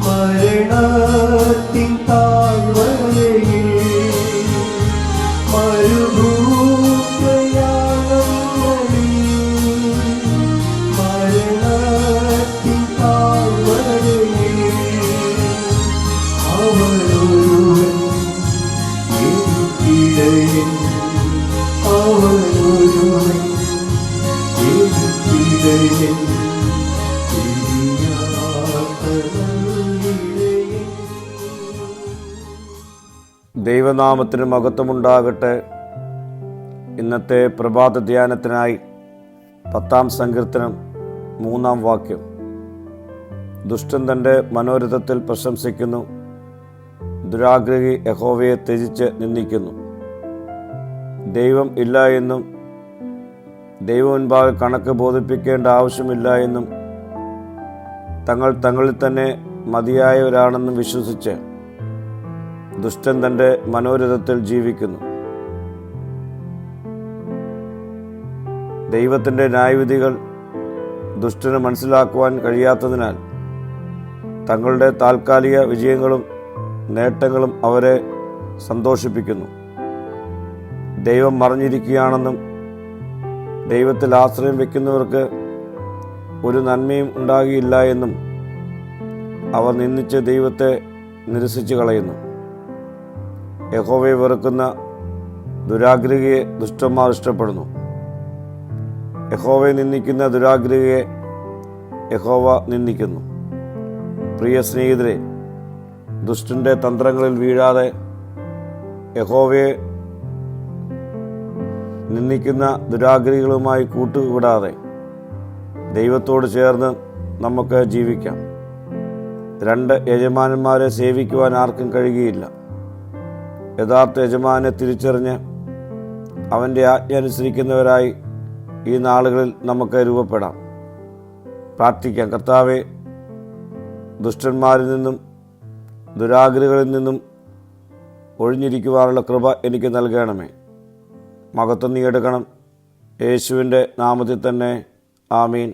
മരണത്തിൻ താഴ്വരയിൽ മരണത്തിൻ താഴ്വരയിൽ അവനൊരുവൻ എനിക്കിടയൻ, അവനൊരുവൻ എനിക്കിടയൻ. ദൈവനാമത്തിന് മഹത്വമുണ്ടാകട്ടെ. ഇന്നത്തെ പ്രഭാത ധ്യാനത്തിനായി 10-ാം സങ്കീർത്തനം 3-ാം വാക്യം. ദുഷ്ടൻ തൻ്റെ മനോരഥത്തിൽ പ്രശംസിക്കുന്നു, ദുരാഗ്രഹി യഹോവയെ ത്യജിച്ച് നിന്ദിക്കുന്നു. ദൈവം ഇല്ല എന്നും ദൈവം മുൻപാകെ കണക്ക് ബോധിപ്പിക്കേണ്ട ആവശ്യമില്ല എന്നും തങ്ങളിൽ തന്നെ മതിയായവരാണെന്നും വിശ്വസിച്ച് ദുഷ്ടൻ തൻ്റെ മനോരഥത്തിൽ ജീവിക്കുന്നു. ദൈവത്തിൻ്റെ ന്യായവിധികൾ ദുഷ്ടന് മനസ്സിലാക്കുവാൻ കഴിയാത്തതിനാൽ തങ്ങളുടെ താൽക്കാലിക വിജയങ്ങളും നേട്ടങ്ങളും അവരെ സന്തോഷിപ്പിക്കുന്നു. ദൈവം മറഞ്ഞിരിക്കുകയാണെന്നും ദൈവത്തിൽ ആശ്രയം വയ്ക്കുന്നവർക്ക് ഒരു നന്മയും ഉണ്ടാകില്ല എന്നും അവർ നിന്ദിച്ച് ദൈവത്തെ നിരസിച്ച് കളയുന്നു. യഹോവയെ വെറുക്കുന്ന ദുരാഗ്രഹിയെ ദുഷ്ടന്മാർ ഇഷ്ടപ്പെടുന്നു. യഹോവയെ നിന്ദിക്കുന്ന ദുരാഗ്രഹിയെ യഹോവ നിന്ദിക്കുന്നു. പ്രിയ സ്നേഹിതരെ, ദുഷ്ടന്റെ തന്ത്രങ്ങളിൽ വീഴാതെ യഹോവയെ നിന്ദിക്കുന്ന ദുരാഗ്രഹികളുമായി കൂട്ടുകൂടാതെ ദൈവത്തോട് ചേർന്ന് നമുക്ക് ജീവിക്കാം. 2 യജമാനന്മാരെ സേവിക്കുവാൻ ആർക്കും കഴിയുകയില്ല. യഥാർത്ഥ യജമാനെ തിരിച്ചറിഞ്ഞ് അവൻ്റെ ആജ്ഞ അനുസരിക്കുന്നവരായി ഈ നാളുകളിൽ നമുക്ക് രൂപപ്പെടാം. പ്രാർത്ഥിക്കാം. കർത്താവേ, ദുഷ്ടന്മാരിൽ നിന്നും ദുരാഗ്രഹികളിൽ നിന്നും ഒഴിഞ്ഞിരിക്കുവാനുള്ള കൃപ എനിക്ക് നൽകണമേ. മഹത്വം നീ എടുക്കണം. യേശുവിൻ്റെ നാമത്തിൽ തന്നെ. ആമീൻ.